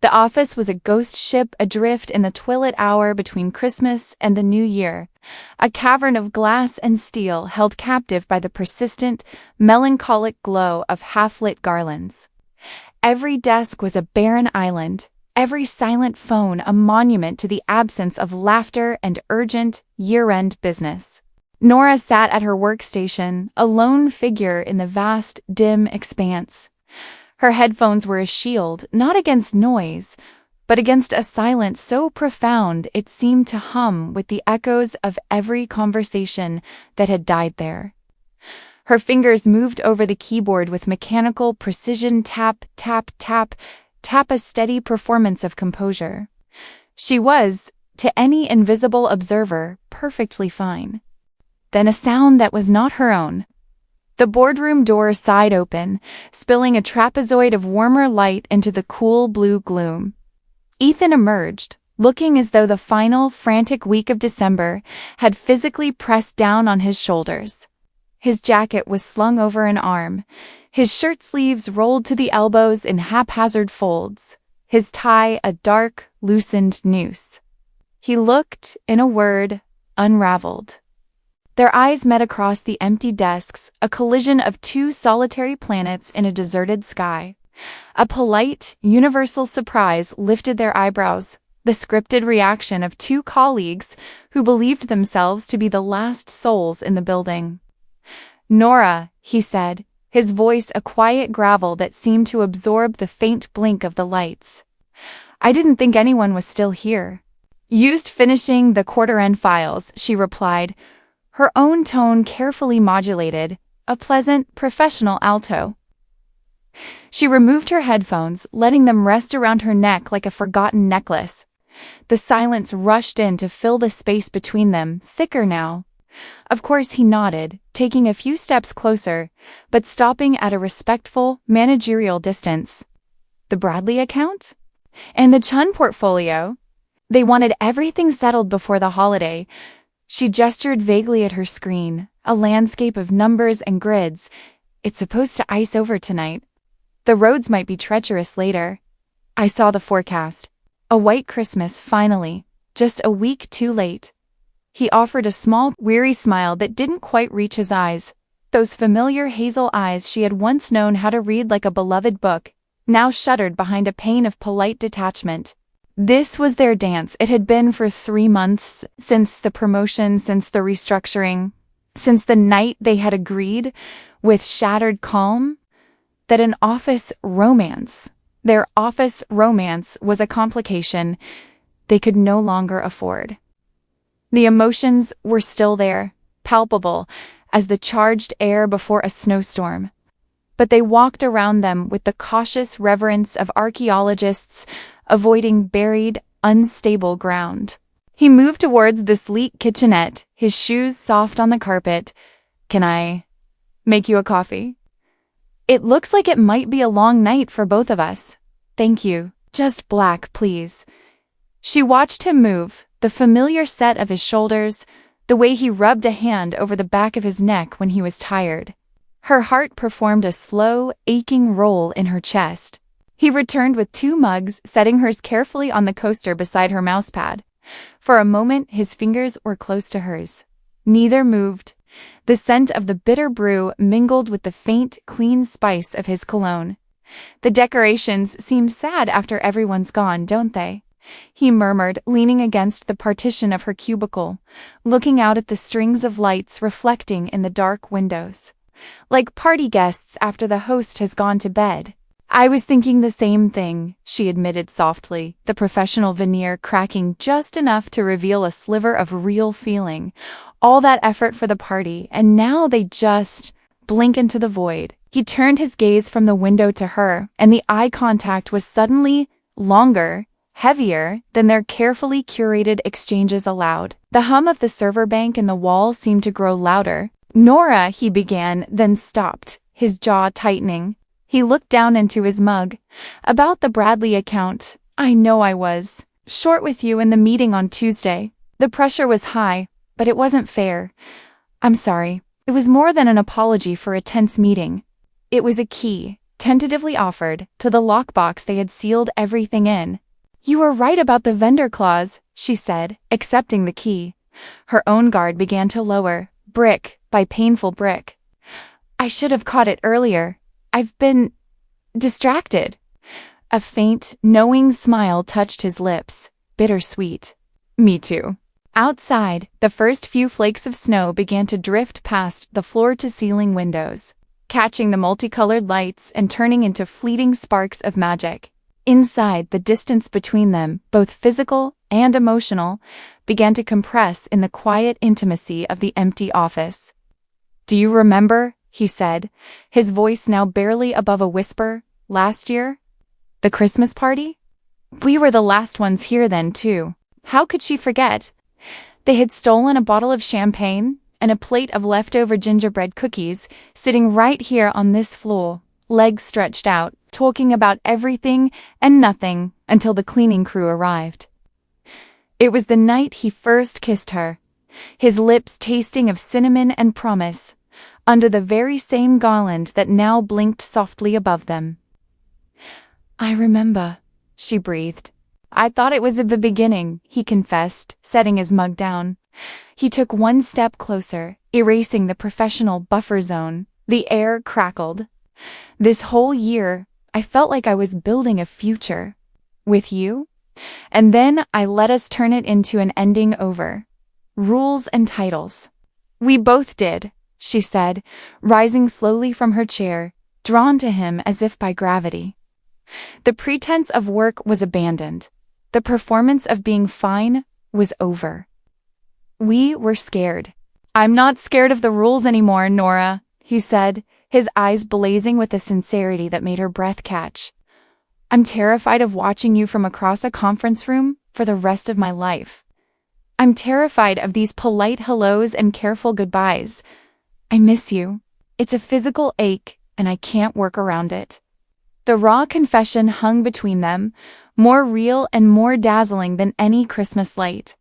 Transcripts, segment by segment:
The office was a ghost ship adrift in the twilight hour between Christmas and the New Year, a cavern of glass and steel held captive by the persistent, melancholic glow of half-lit garlands. Every desk was a barren island, every silent phone a monument to the absence of laughter and urgent, year-end business. Nora sat at her workstation, a lone figure in the vast, dim expanse. Her headphones were a shield, not against noise, but against a silence so profound it seemed to hum with the echoes of every conversation that had died there. Her fingers moved over the keyboard with mechanical precision, tap, tap, tap, tap, a steady performance of composure. She was, to any invisible observer, perfectly fine. Then a sound that was not her own. The boardroom door sighed open, spilling a trapezoid of warmer light into the cool blue gloom. Ethan emerged, looking as though the final, frantic week of December had physically pressed down on his shoulders. His jacket was slung over an arm, his shirt sleeves rolled to the elbows in haphazard folds, his tie a dark, loosened noose. He looked, in a word, unraveled. Their eyes met across the empty desks, a collision of two solitary planets in a deserted sky. A polite, universal surprise lifted their eyebrows, the scripted reaction of two colleagues who believed themselves to be the last souls in the building. "Nora," he said, his voice a quiet gravel that seemed to absorb the faint blink of the lights. "I didn't think anyone was still here." "Used finishing the quarter-end files," she replied, her own tone carefully modulated, a pleasant, professional alto. She removed her headphones, letting them rest around her neck like a forgotten necklace. The silence rushed in to fill the space between them, thicker now. Of course he nodded, taking a few steps closer, but stopping at a respectful, managerial distance. The Bradley account? And the Chun portfolio? They wanted everything settled before the holiday. She gestured vaguely at her screen, a landscape of numbers and grids. "It's supposed to ice over tonight. The roads might be treacherous later." I saw the forecast. A white Christmas, finally, just a week too late. He offered a small, weary smile that didn't quite reach his eyes. Those familiar hazel eyes she had once known how to read like a beloved book, now shuttered behind a pane of polite detachment. This was their dance. It had been for 3 months, since the promotion, since the restructuring, since the night they had agreed, with shattered calm, that an office romance, their office romance, was a complication they could no longer afford. The emotions were still there, palpable, as the charged air before a snowstorm. But they walked around them with the cautious reverence of archaeologists avoiding buried, unstable ground. He moved towards the sleek kitchenette, his shoes soft on the carpet. "Can I make you a coffee?" "It looks like it might be a long night for both of us." "Thank you. Just black, please." She watched him move, the familiar set of his shoulders, the way he rubbed a hand over the back of his neck when he was tired. Her heart performed a slow, aching roll in her chest. He returned with 2 mugs, setting hers carefully on the coaster beside her mousepad. For a moment, his fingers were close to hers. Neither moved. The scent of the bitter brew mingled with the faint, clean spice of his cologne. "The decorations seem sad after everyone's gone, don't they?" he murmured, leaning against the partition of her cubicle, looking out at the strings of lights reflecting in the dark windows. "Like party guests after the host has gone to bed." "I was thinking the same thing," she admitted softly, the professional veneer cracking just enough to reveal a sliver of real feeling. All that effort for the party, and now they just blink into the void. He turned his gaze from the window to her, and the eye contact was suddenly longer, heavier than their carefully curated exchanges allowed. The hum of the server bank in the wall seemed to grow louder. "Nora," he began, then stopped, his jaw tightening. He looked down into his mug. "About the Bradley account, I know I was short with you in the meeting on Tuesday. The pressure was high, but it wasn't fair. I'm sorry. It was more than an apology for a tense meeting. It was a key tentatively offered, to the lockbox they had sealed everything in. "You were right about the vendor clause," she said, accepting the key. Her own guard began to lower, brick by painful brick. "I should have caught it earlier. I've been distracted." A faint, knowing smile touched his lips, bittersweet. "Me too." Outside, the first few flakes of snow began to drift past the floor-to-ceiling windows, catching the multicolored lights and turning into fleeting sparks of magic. Inside, the distance between them, both physical and emotional, began to compress in the quiet intimacy of the empty office. "Do you remember," he said, his voice now barely above a whisper, "last year? The Christmas party? We were the last ones here then, too." How could she forget? They had stolen a bottle of champagne and a plate of leftover gingerbread cookies, sitting right here on this floor, legs stretched out, talking about everything and nothing until the cleaning crew arrived. It was the night he first kissed her, his lips tasting of cinnamon and promise, under the very same garland that now blinked softly above them. "I remember," she breathed. "I thought it was at the beginning," he confessed, setting his mug down. He took one step closer, erasing the professional buffer zone. The air crackled. "This whole year, I felt like I was building a future. With you? And then I let us turn it into an ending over. Rules and titles." "We both did," she said, rising slowly from her chair, drawn to him as if by gravity. The pretense of work was abandoned. The performance of being fine was over. "We were scared." "I'm not scared of the rules anymore, Nora," he said, his eyes blazing with a sincerity that made her breath catch. "I'm terrified of watching you from across a conference room for the rest of my life. I'm terrified of these polite hellos and careful goodbyes. I miss you. It's a physical ache, and I can't work around it." The raw confession hung between them, more real and more dazzling than any Christmas light.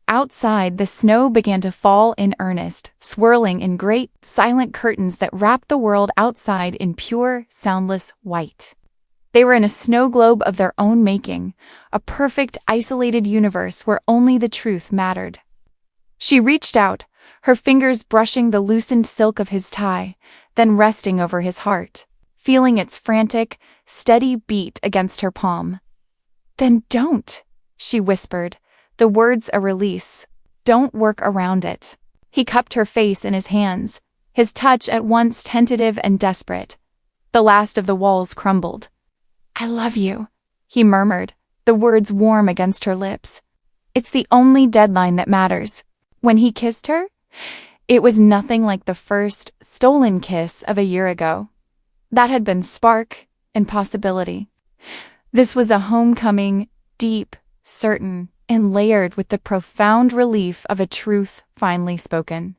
Outside, the snow began to fall in earnest, swirling in great, silent curtains that wrapped the world outside in pure, soundless white. They were in a snow globe of their own making, a perfect, isolated universe where only the truth mattered. She reached out, her fingers brushing the loosened silk of his tie, then resting over his heart, feeling its frantic, steady beat against her palm. "Then don't," she whispered, the words a release. "Don't work around it." He cupped her face in his hands, his touch at once tentative and desperate. The last of the walls crumbled. "I love you," he murmured, the words warm against her lips. "It's the only deadline that matters." When he kissed her, it was nothing like the first, stolen kiss of a year ago. That had been spark and possibility. This was a homecoming, deep, certain, and layered with the profound relief of a truth finally spoken.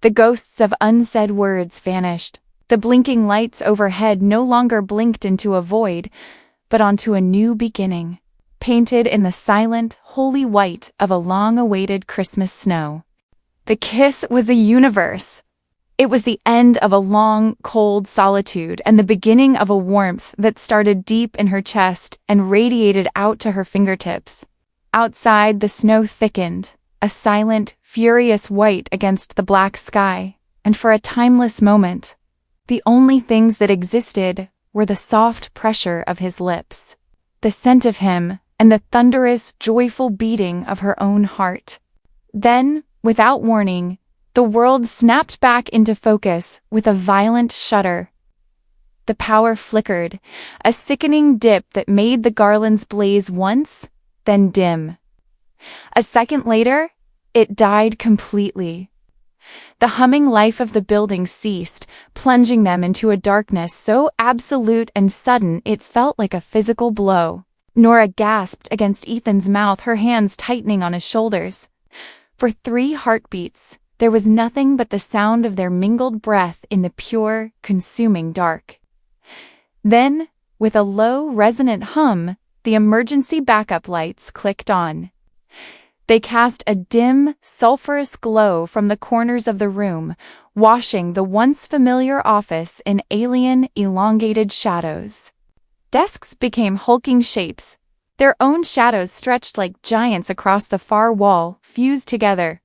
The ghosts of unsaid words vanished. The blinking lights overhead no longer blinked into a void, but onto a new beginning, painted in the silent, holy white of a long-awaited Christmas snow. The kiss was a universe. It was the end of a long, cold solitude and the beginning of a warmth that started deep in her chest and radiated out to her fingertips. Outside, the snow thickened, a silent, furious white against the black sky, and for a timeless moment, the only things that existed were the soft pressure of his lips, the scent of him, and the thunderous, joyful beating of her own heart. Then, without warning, the world snapped back into focus with a violent shudder. The power flickered, a sickening dip that made the garlands blaze once, then dim. A second later, it died completely. The humming life of the building ceased, plunging them into a darkness so absolute and sudden it felt like a physical blow. Nora gasped against Ethan's mouth, her hands tightening on his shoulders. For 3 heartbeats, there was nothing but the sound of their mingled breath in the pure, consuming dark. Then, with a low, resonant hum, the emergency backup lights clicked on. They cast a dim, sulphurous glow from the corners of the room, washing the once familiar office in alien, elongated shadows. Desks became hulking shapes. Their own shadows stretched like giants across the far wall, fused together.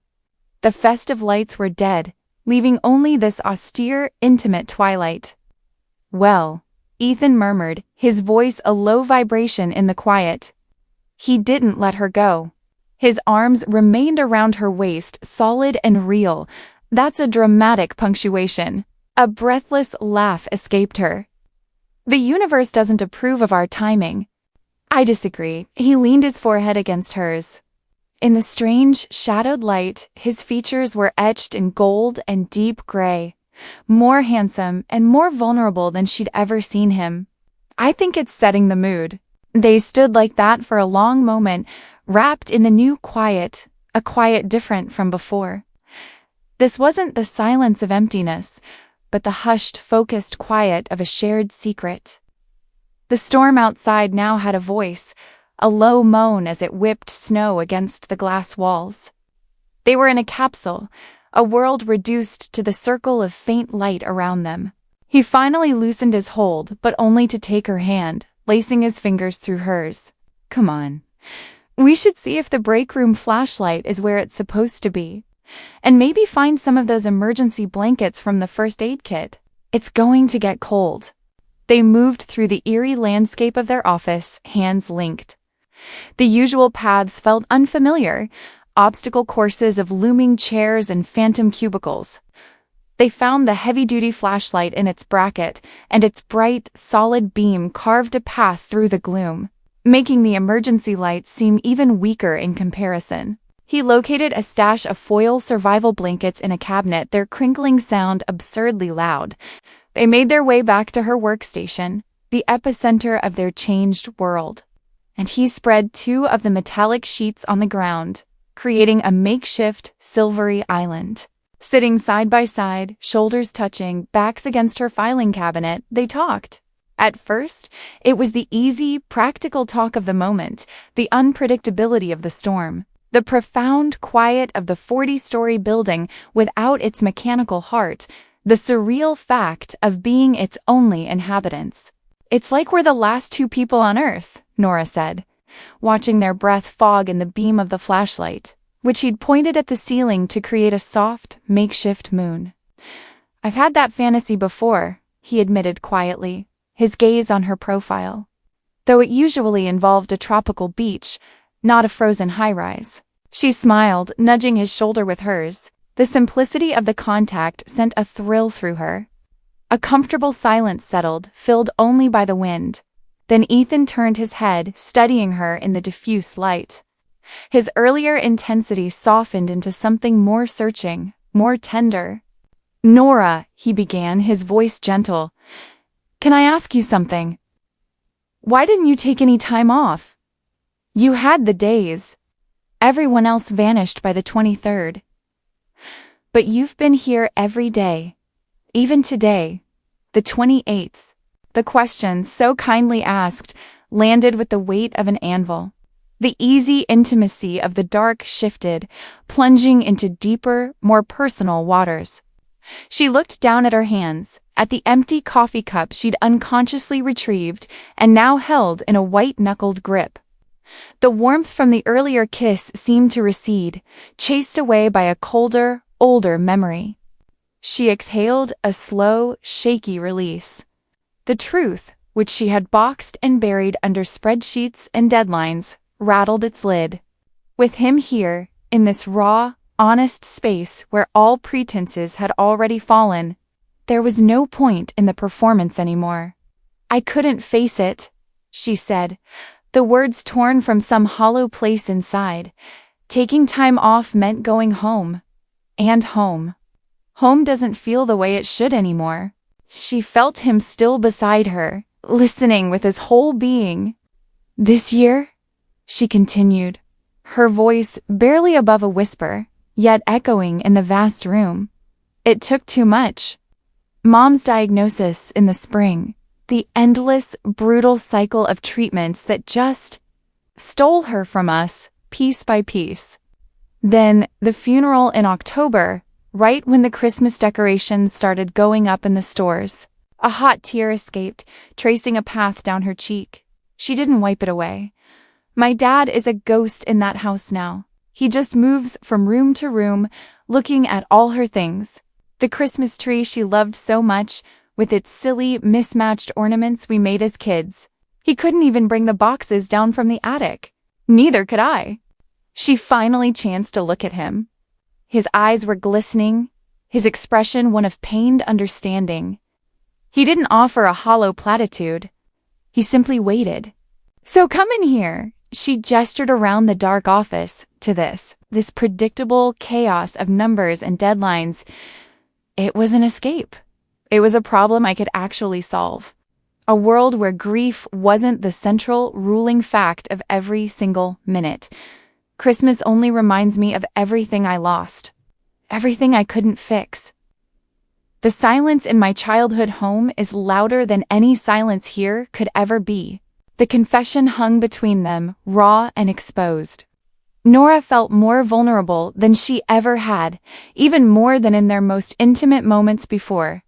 The festive lights were dead, leaving only this austere, intimate twilight. "Well," Ethan murmured, his voice a low vibration in the quiet. He didn't let her go. His arms remained around her waist, solid and real. That's a dramatic punctuation. A breathless laugh escaped her. "The universe doesn't approve of our timing." "I disagree." He leaned his forehead against hers. In the strange, shadowed light, his features were etched in gold and deep gray, more handsome and more vulnerable than she'd ever seen him. "I think it's setting the mood." They stood like that for a long moment, wrapped in the new quiet, a quiet different from before. This wasn't the silence of emptiness, but the hushed, focused quiet of a shared secret. The storm outside now had a voice, a low moan as it whipped snow against the glass walls. They were in a capsule, a world reduced to the circle of faint light around them. He finally loosened his hold, but only to take her hand, lacing his fingers through hers. "Come on. We should see if the break room flashlight is where it's supposed to be. And maybe find some of those emergency blankets from the first aid kit. It's going to get cold." They moved through the eerie landscape of their office, hands linked. The usual paths felt unfamiliar, obstacle courses of looming chairs and phantom cubicles. They found the heavy-duty flashlight in its bracket, and its bright, solid beam carved a path through the gloom, making the emergency lights seem even weaker in comparison. He located a stash of foil survival blankets in a cabinet, their crinkling sound absurdly loud. They made their way back to her workstation, the epicenter of their changed world. And he spread 2 of the metallic sheets on the ground, creating a makeshift, silvery island. Sitting side by side, shoulders touching, backs against her filing cabinet, they talked. At first, it was the easy, practical talk of the moment, the unpredictability of the storm, the profound quiet of the 40-story building without its mechanical heart, the surreal fact of being its only inhabitants. "It's like we're the last 2 people on Earth," Nora said, watching their breath fog in the beam of the flashlight, which he'd pointed at the ceiling to create a soft, makeshift moon. "I've had that fantasy before," he admitted quietly, his gaze on her profile. Though it usually involved a tropical beach, not a frozen high-rise. She smiled, nudging his shoulder with hers. The simplicity of the contact sent a thrill through her. A comfortable silence settled, filled only by the wind. Then Ethan turned his head, studying her in the diffuse light. His earlier intensity softened into something more searching, more tender. "Nora," he began, his voice gentle, "can I ask you something? Why didn't you take any time off? You had the days. Everyone else vanished by the 23rd. But you've been here every day. Even today, the 28th. The question, so kindly asked, landed with the weight of an anvil. The easy intimacy of the dark shifted, plunging into deeper, more personal waters. She looked down at her hands, at the empty coffee cup she'd unconsciously retrieved and now held in a white-knuckled grip. The warmth from the earlier kiss seemed to recede, chased away by a colder, older memory. She exhaled a slow, shaky release. The truth, which she had boxed and buried under spreadsheets and deadlines, rattled its lid. With him here, in this raw, honest space where all pretenses had already fallen, there was no point in the performance anymore. "I couldn't face it," she said, the words torn from some hollow place inside. Taking time off meant going home. And home. Home doesn't feel the way it should anymore. She felt him still beside her, listening with his whole being. "This year?" she continued, her voice barely above a whisper, yet echoing in the vast room. "It took too much. Mom's diagnosis in the spring, the endless, brutal cycle of treatments that just stole her from us, piece by piece. Then the funeral in October, right when the Christmas decorations started going up in the stores. A hot tear escaped, tracing a path down her cheek. She didn't wipe it away. My dad is a ghost in that house now. He just moves from room to room, looking at all her things. The Christmas tree she loved so much, with its silly, mismatched ornaments we made as kids. He couldn't even bring the boxes down from the attic. Neither could I. She finally chanced to look at him. His eyes were glistening, his expression one of pained understanding. He didn't offer a hollow platitude. He simply waited. "So come in here." She gestured around the dark office to this predictable chaos of numbers and deadlines. It was an escape. It was a problem I could actually solve. A world where grief wasn't the central, ruling fact of every single minute. Christmas only reminds me of everything I lost. Everything I couldn't fix. The silence in my childhood home is louder than any silence here could ever be. The confession hung between them, raw and exposed. Nora felt more vulnerable than she ever had, even more than in their most intimate moments before.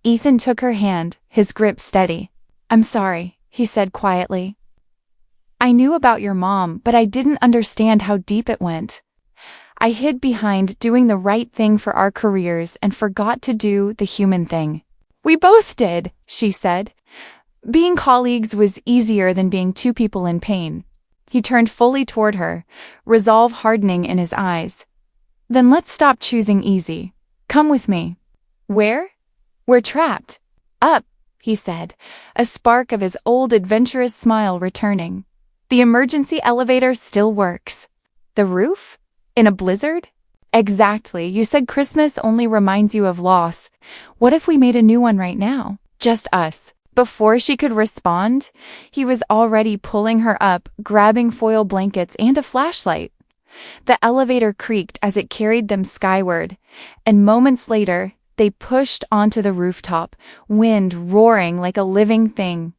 Ethan took her hand, his grip steady. "I'm sorry," he said quietly. "I knew about your mom, but I didn't understand how deep it went. I hid behind doing the right thing for our careers and forgot to do the human thing." "We both did," she said. Being colleagues was easier than being two people in pain. He turned fully toward her, resolve hardening in his eyes. "Then let's stop choosing easy. Come with me." "Where?" "We're trapped." "Up," he said, a spark of his old adventurous smile returning. "The emergency elevator still works." "The roof? In a blizzard?" "Exactly. You said Christmas only reminds you of loss. What if we made a new one right now? Just us." Before she could respond, he was already pulling her up, grabbing foil blankets and a flashlight. The elevator creaked as it carried them skyward, and moments later, they pushed onto the rooftop, wind roaring like a living thing.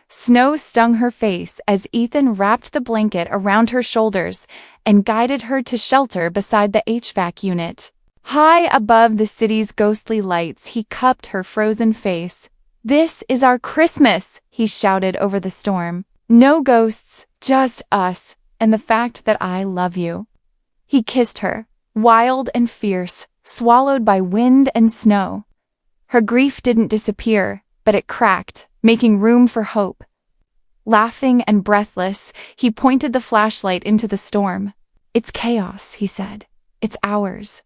Snow stung her face as Ethan wrapped the blanket around her shoulders and guided her to shelter beside the HVAC unit. High above the city's ghostly lights, he cupped her frozen face. "This is our Christmas," he shouted over the storm. "No ghosts, just us, and the fact that I love you." He kissed her, wild and fierce, swallowed by wind and snow. Her grief didn't disappear, but it cracked, making room for hope. Laughing and breathless, he pointed the flashlight into the storm. "It's chaos," he said. "It's ours."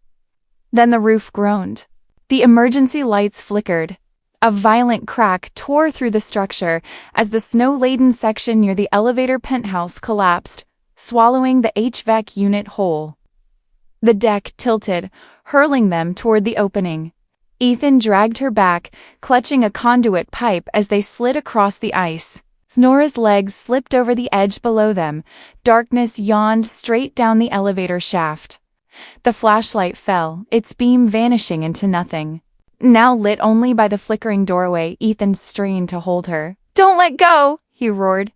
Then the roof groaned. The emergency lights flickered. A violent crack tore through the structure as the snow-laden section near the elevator penthouse collapsed, swallowing the HVAC unit whole. The deck tilted, hurling them toward the opening. Ethan dragged her back, clutching a conduit pipe as they slid across the ice. Nora's legs slipped over the edge below them. Darkness yawned straight down the elevator shaft. The flashlight fell, its beam vanishing into nothing. Now lit only by the flickering doorway, Ethan strained to hold her. "Don't let go!" he roared.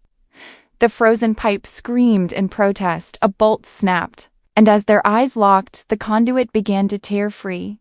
The frozen pipe screamed in protest, a bolt snapped, and as their eyes locked, the conduit began to tear free.